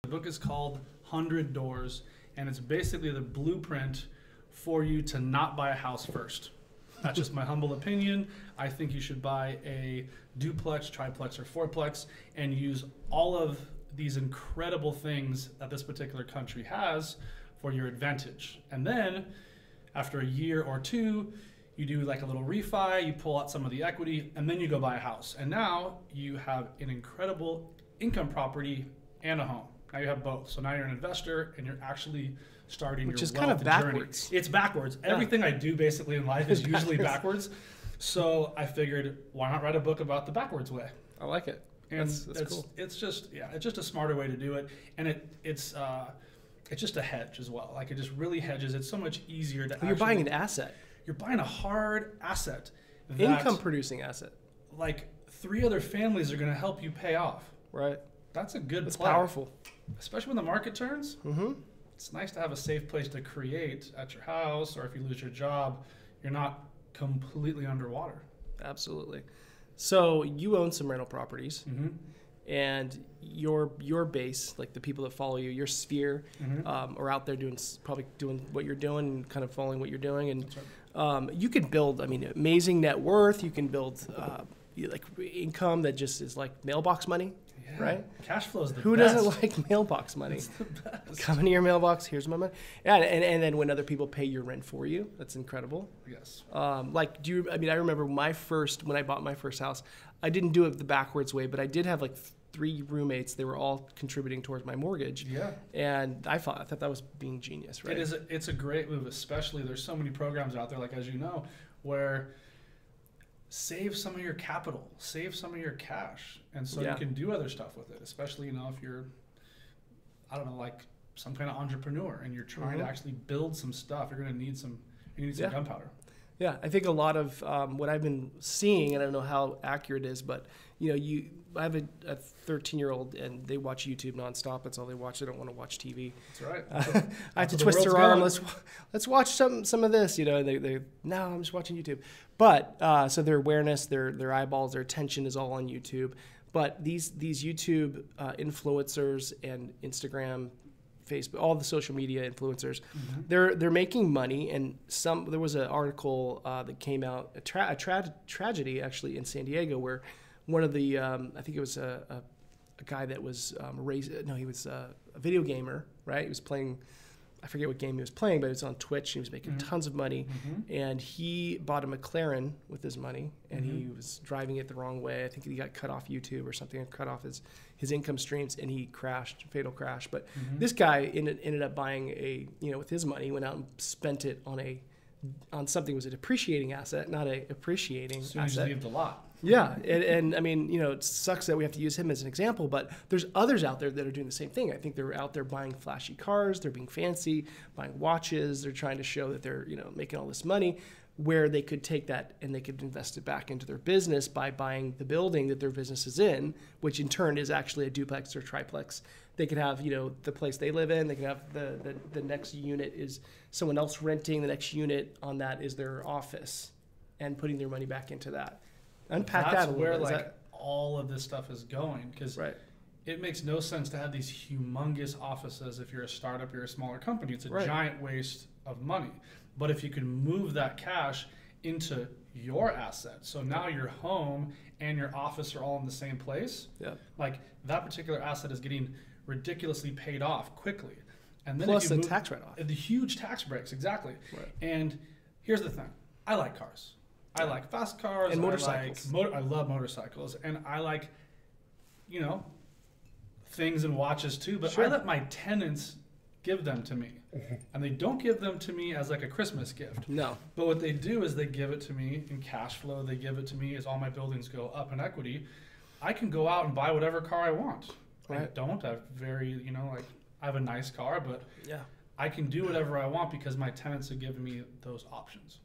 The book is called 100 Doors, and it's basically the blueprint for you to not buy a house first. That's just my humble opinion. I think you should buy a duplex, triplex, or fourplex and use all of these incredible things that this particular country has for your advantage. And then after a year or two, you do like a little refi, you pull out some of the equity, and then you go buy a house. And now you have an incredible income property and a home. Now you have both. So now you're an investor and you're actually starting Which your is kind of wealth backwards. journey. It's backwards. Yeah. Everything I do basically in life is usually backwards. So I figured, why not write a book about the backwards way? I like it. And That's cool. It's just a smarter way to do it, and it's just a hedge as well. Like it just really hedges. It's so much easier to. You're buying an asset. You're buying a hard asset. That, Income producing asset. Like 3 other families are going to help you pay off. Right. That's a good It's play. powerful. Especially when the market turns. Mm-hmm. It's nice to have a safe place to create at your house, or if you lose your job, you're not completely underwater. Absolutely. So you own some rental properties, Mm-hmm. and your base, like the people that follow you, your sphere, are out there probably doing what you're doing and kind of following what you're doing. And That's right. you can build, amazing net worth. You can build like income that just is like mailbox money. Yeah. Right? Cash flow is the Who best. doesn't like mailbox money? It's the best. Come into your mailbox, here's my money. Yeah, and then when other people pay your rent for you, that's incredible. Yes. Like, I remember when I bought my first house, I didn't do it the backwards way, but I did have like 3 roommates. They were all contributing towards my mortgage. Yeah. And I thought that was being genius, right? It's a great move, especially there's so many programs out there, like as you know, where save some of your capital, save some of your cash, and so you can do other stuff with it, especially, if you're, I don't know, like some kind of entrepreneur and you're trying to actually build some stuff, you're going to need some gunpowder. Yeah, I think a lot of what I've been seeing, and I don't know how accurate it is, but I have a 13-year-old and they watch YouTube nonstop. That's all they watch. They don't want to watch TV. That's right. I have to twist her arm. Let's watch some of this. And they no, I'm just watching YouTube. But so their awareness, their eyeballs, their attention is all on YouTube. But these YouTube influencers and Instagram, Facebook, all the social media influencers, they're making money. And there was an article that came out, a tragedy actually in San Diego, where one of the I think it was a guy that was he was a video gamer, right? He was playing, I forget what game he was playing, but it was on Twitch. He was making tons of money, and he bought a McLaren with his money, and he was driving it the wrong way. I think he got cut off YouTube or something, and cut off his income streams, and he crashed, fatal crash. But this guy ended up buying with his money, went out and spent it on something that was a depreciating asset, not a appreciating So asset. you leave the lot. Yeah, and it sucks that we have to use him as an example, but there's others out there that are doing the same thing. I think they're out there buying flashy cars, they're being fancy, buying watches, they're trying to show that they're, making all this money, where they could take that and they could invest it back into their business by buying the building that their business is in, which in turn is actually a duplex or triplex. They could have, the place they live in, they could have the next unit is someone else renting, the next unit on that is their office, and putting their money back into that. Unpack that a little bit. That's where all of this stuff is going, because it makes no sense to have these humongous offices if you're a startup, you're a smaller company. It's a giant waste of money. But if you can move that cash into your asset, so now your home and your office are all in the same place, like that particular asset is getting ridiculously paid off quickly. And then plus the tax write-off. The huge tax breaks, exactly. Right. And here's the thing. I like cars. I like fast cars. And motorcycles. I love motorcycles. And I like, things and watches too. But I let my tenants give them to me. And they don't give them to me as like a Christmas gift. No. But what they do is they give it to me in cash flow. They give it to me as all my buildings go up in equity. I can go out and buy whatever car I want. Right. I don't. I have I have a nice car, but I can do whatever I want because my tenants have given me those options.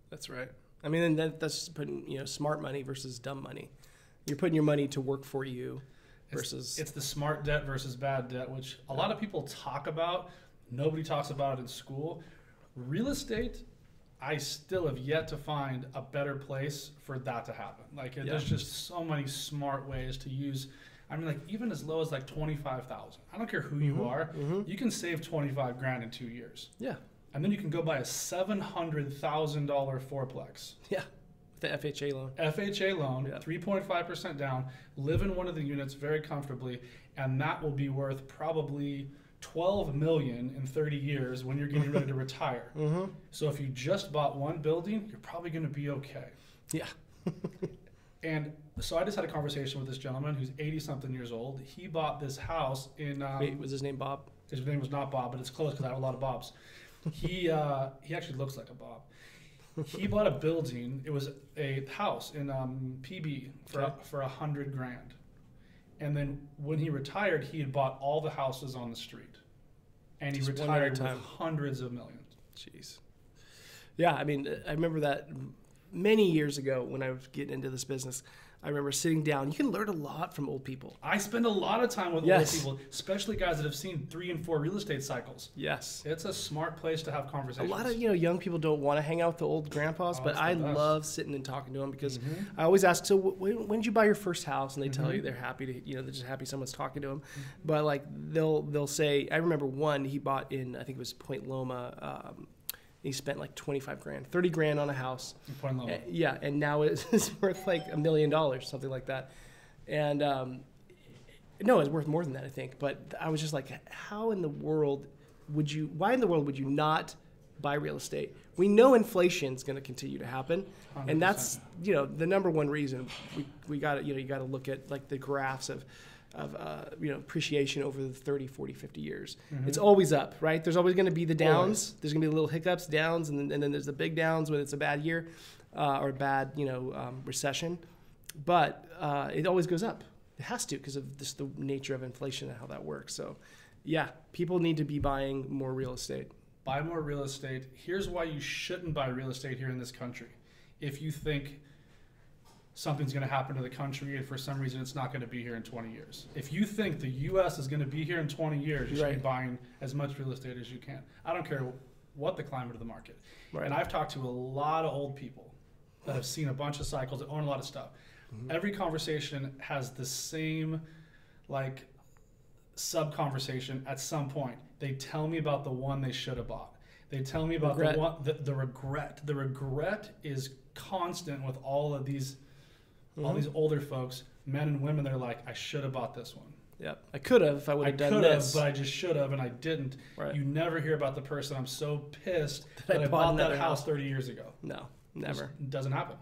That's right. And that's putting smart money versus dumb money. You're putting your money to work for you versus it's the smart debt versus bad debt, which a lot of people talk about. Nobody talks about it in school. Real estate, I still have yet to find a better place for that to happen. There's just so many smart ways to use I mean, like even as low as like 25,000. I don't care who you are. You can save 25 grand in 2 years. Yeah. And then you can go buy a $700,000 fourplex. Yeah. The FHA loan. FHA loan, 3.5% down, live in one of the units very comfortably, and that will be worth probably $12 million in 30 years when you're getting ready to retire. So if you just bought one building, you're probably going to be okay. Yeah. And so I just had a conversation with this gentleman who's 80-something years old. He bought this house in... Wait, was his name Bob? His name was not Bob, but it's close because I have a lot of Bobs. He actually looks like a Bob. He bought a building. It was a house in PB for $100 grand. And then when he retired, he had bought all the houses on the street. And he retired with hundreds of millions. Jeez. Yeah, I mean, I remember that many years ago when I was getting into this business. I remember sitting down. You can learn a lot from old people. I spend a lot of time with old people, especially guys that have seen 3 and 4 real estate cycles. Yes. It's a smart place to have conversations. A lot of young people don't want to hang out with the old grandpas, but I love sitting and talking to them because I always ask, so when did you buy your first house? And they tell you they're happy to, they're just happy someone's talking to them. But like they'll say, I remember one he bought in, I think it was Point Loma. He spent like 25 grand, 30 grand on a house. Yeah, and now it's worth like $1 million, something like that. And no, it's worth more than that, I think. But I was just like, why in the world would you not buy real estate? We know inflation is going to continue to happen, 100%. And that's the number one reason we got to you got to look at like the graphs of appreciation over the 30, 40, 50 years. It's always up, right? There's always going to be the downs. There's going to be little hiccups, downs, and then there's the big downs when it's a bad year or a bad, recession. But it always goes up. It has to because of just the nature of inflation and how that works. So, yeah, people need to be buying more real estate. Buy more real estate. Here's why you shouldn't buy real estate here in this country. If you think something's going to happen to the country and for some reason it's not going to be here in 20 years. If you think the U.S. is going to be here in 20 years, you should be buying as much real estate as you can. I don't care what the climate of the market. Right. And I've talked to a lot of old people that have seen a bunch of cycles, that own a lot of stuff. Every conversation has the same like sub-conversation at some point. They tell me about the one they should have bought. They tell me about the regret. The regret is constant with all of these all these older folks, men and women, they're like, I should have bought this one. Yep. I could have if I would have done this. But I just should have and I didn't. Right. You never hear about the person, I'm so pissed that I bought that house 30 years ago. No, never. It doesn't happen.